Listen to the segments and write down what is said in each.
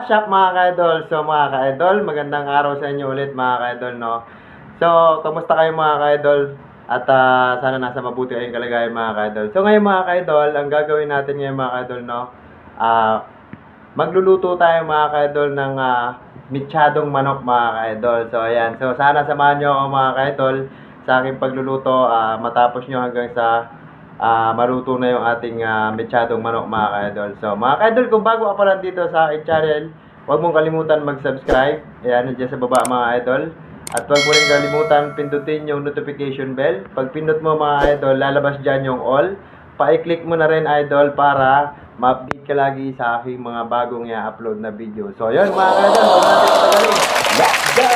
What's up mga ka-idol? So mga ka-idol, magandang araw sa inyo ulit mga ka-idol, no? So, kamusta kayo mga ka-idol? At sana nasa mabuti kayong kalagayan mga ka-idol. So ngayon mga ka-idol, ang gagawin natin ngayon mga ka-idol, no? Magluluto tayo mga ka-idol ng mitsadong manok mga ka-idol. So ayan, so sana samahan nyo ako mga ka-idol sa aking pagluluto, matapos nyo hanggang sa maluto na yung ating mitsadong manok mga ka-idol. So mga ka-idol, kung bago ka pa lang dito sa aking channel, huwag mong kalimutan mag-subscribe. Ayan, nandiyan sa baba mga idol. At huwag mo rin kalimutan pindutin yung notification bell. Pag pindot mo mga idol, lalabas dyan yung all. Pa-click mo na rin idol para ma-update ka lagi sa aking mga bagong i-upload na video. So yun mga idol, huwag natin patagalin. Let's go!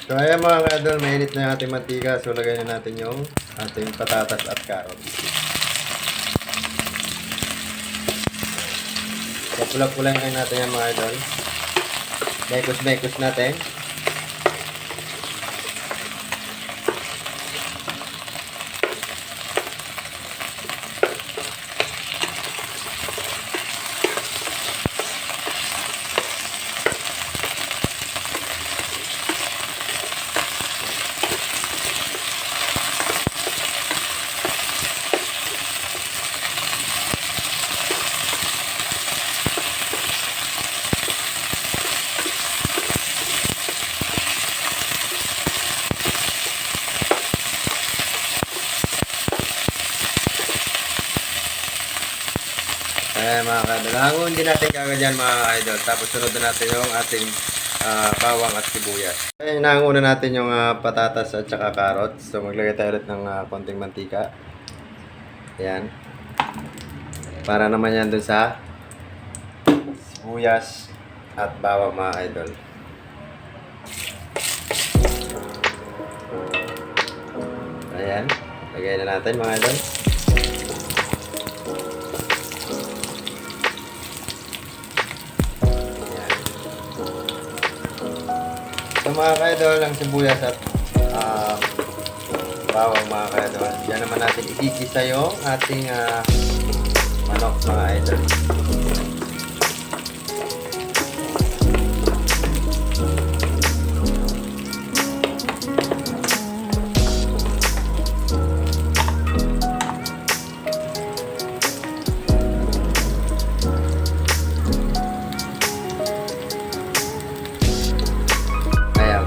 So ayan mga ka-idol, mainit na yung ating mantika. So lagay na natin yung ating patatas at carrots. So pula-pulain natin yan mga idol. Mekos-mekos natin. Ayan mga ka-idol, hangon din natin kagad yan mga idol. Tapos sunod na natin yung ating bawang at sibuyas. Ayan, hangon na natin yung patatas at saka carrots. So maglagay tayo ulit ng konting mantika. Ayan. Para naman yan dun sa sibuyas at bawang mga idol. Ayan, lagay na natin mga idol. So mga ka-idol, ang sibuyas at bawang mga ka-idol, diyan naman natin igigisa yung ating manok mga idol.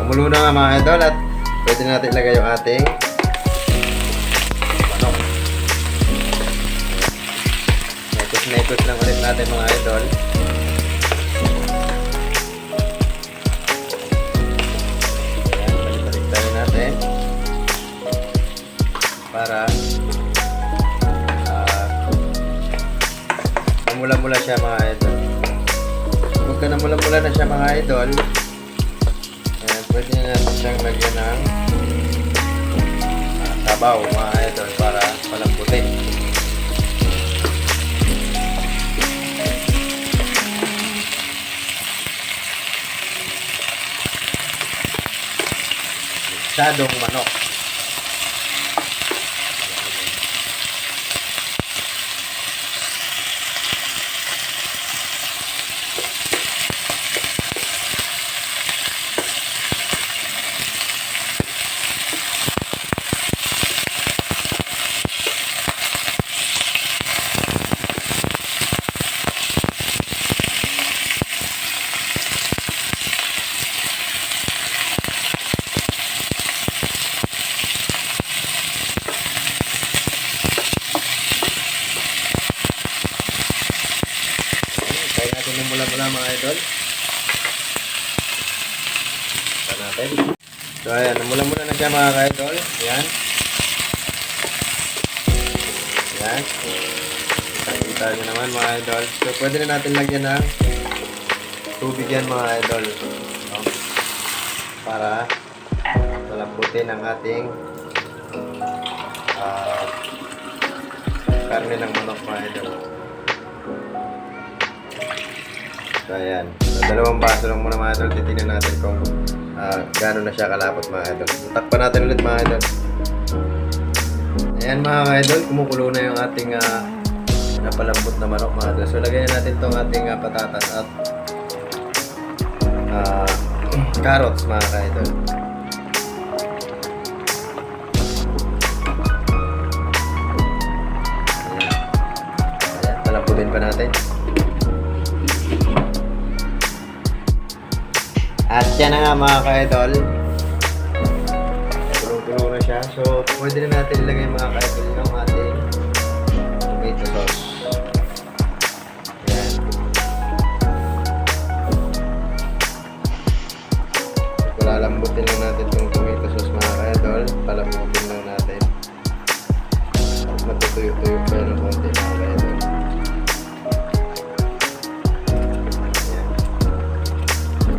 Kumulo na nga mga idol at pwede natin ilagay yung ating manok. Mekos-mekos lang ulit natin mga idol. Ayan, balik-balik tayo natin para namula-mula siya mga idol. Huwag ka namula-mula na siya mga idol, pwede na natin siyang lagyan ng sabaw mga idol para palambutin. Mitsadong manok. natin. So ayan, mula-mula na siya mga ka-idol. Ayan. Ayan. Kita nyo naman mga idol. So pwede na natin lagyan ng tubig yan mga idol. No? Para malambutin ang ating karne ng manok mga idol. So ayan. So, 2 baso lang muna mga idol. Titignan natin kung gano'n na siya kalapot mga idol. Takpan natin ulit mga idol. Ayan mga idol. Kumukulo na yung ating napalambot na manok mga idol. So lagyan natin itong ating patatas at carrots mga idol. Ayan. Palambutin pa natin. At yan na nga mga ka-idol. Tulong-tulong na siya. So, pwede na natin ilagay mga ka-idol yung ating tomato sauce. Ayan. So, lalambutin lang natin itong tomato sauce mga ka-idol. Palambutin lang natin. At matutuyo-tuyo pa yun ng konti mga ka-idol.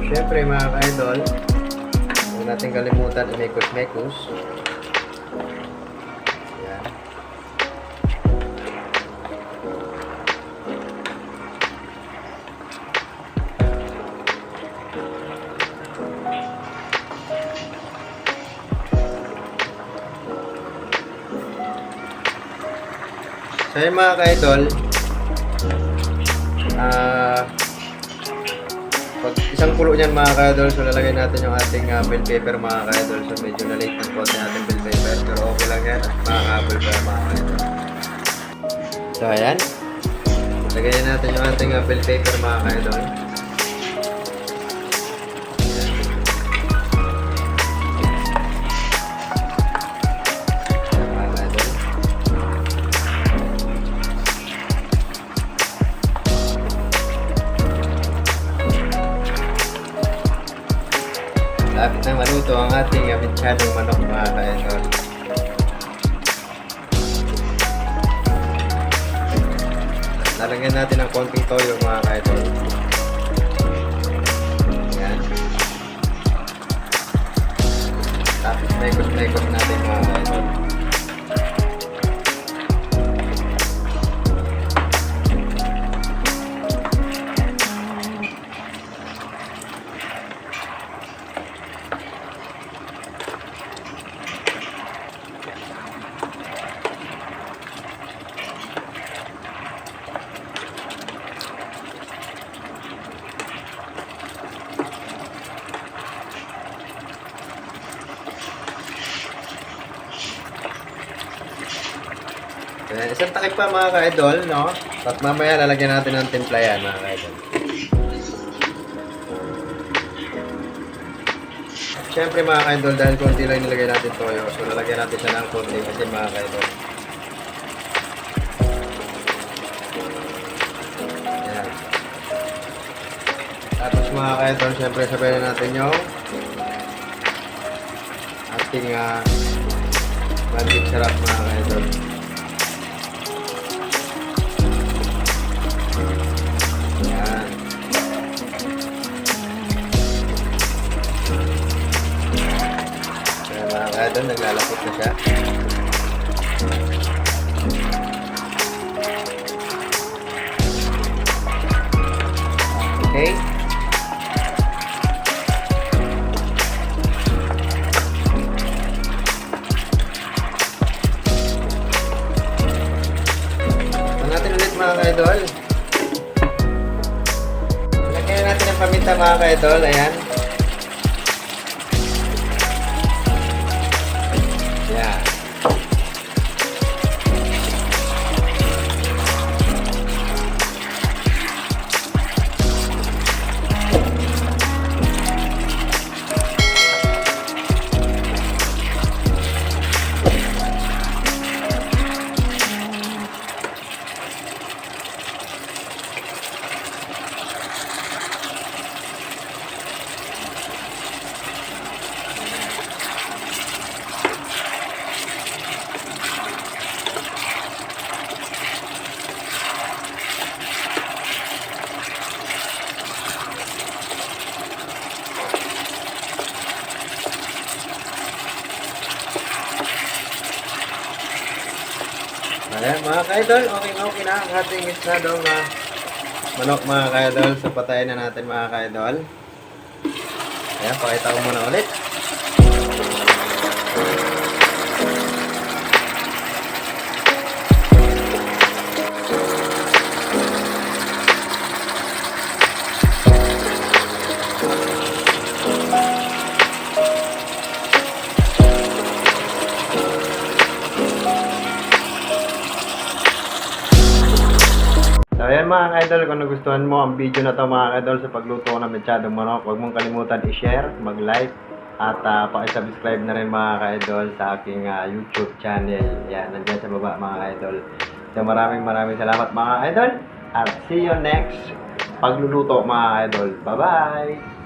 Siyempre mga ka-idol, huwag natin kalimutan umikos-mekos. Ayan. So yun mga ka-idol, pag isang kulo niyan mga ka-idol, so lalagay natin yung ating bell pepper mga ka-idol. So medyo na-late ng konti natin bell pepper, pero okay lang yan at makakabol pa mga ka-idol. So ayan, lagay natin yung ating bell pepper mga ka-idol. Lapit na maluto ang ating mechadong manok mga ka-idol. Lalagyan natin ng konting toyo mga ka-idol. Ayan. Tapos mekos-mekos natin mga ka-idol. Ayan, isang takip pa mga ka-idol, no? At mamaya lalagyan natin ng timpla yan mga ka-idol. Siyempre mga ka-idol, dahil konti lang nilagay natin toyo, so lalagyan natin siya ng konti kasi mga ka-idol. Ayan. Tapos mga ka-idol, siyempre sabayan natin yung ating magic sarap mga ka-idol. Doon, naglalapot na siya. Okay. Natin ulit mga ka-idol. Lagyan natin ang paminta mga ka-idol. Ayan. Yeah. Ayan mga ka-idol, okay na ang ating misyadong manok mga ka-idol. So patayin na natin mga ka-idol. Ayan, pakita ko muna ulit. So ayan mga ka-idol, kung nagustuhan mo ang video na to mga ka-idol sa pagluto ko ng mechadong manok, huwag mong kalimutan i-share, mag-like, at paki-subscribe na rin mga ka-idol sa aking YouTube channel. Yan, nandiyan sa baba mga ka-idol. So maraming salamat mga ka-idol, at see you next pagluluto mga ka-idol. Bye-bye!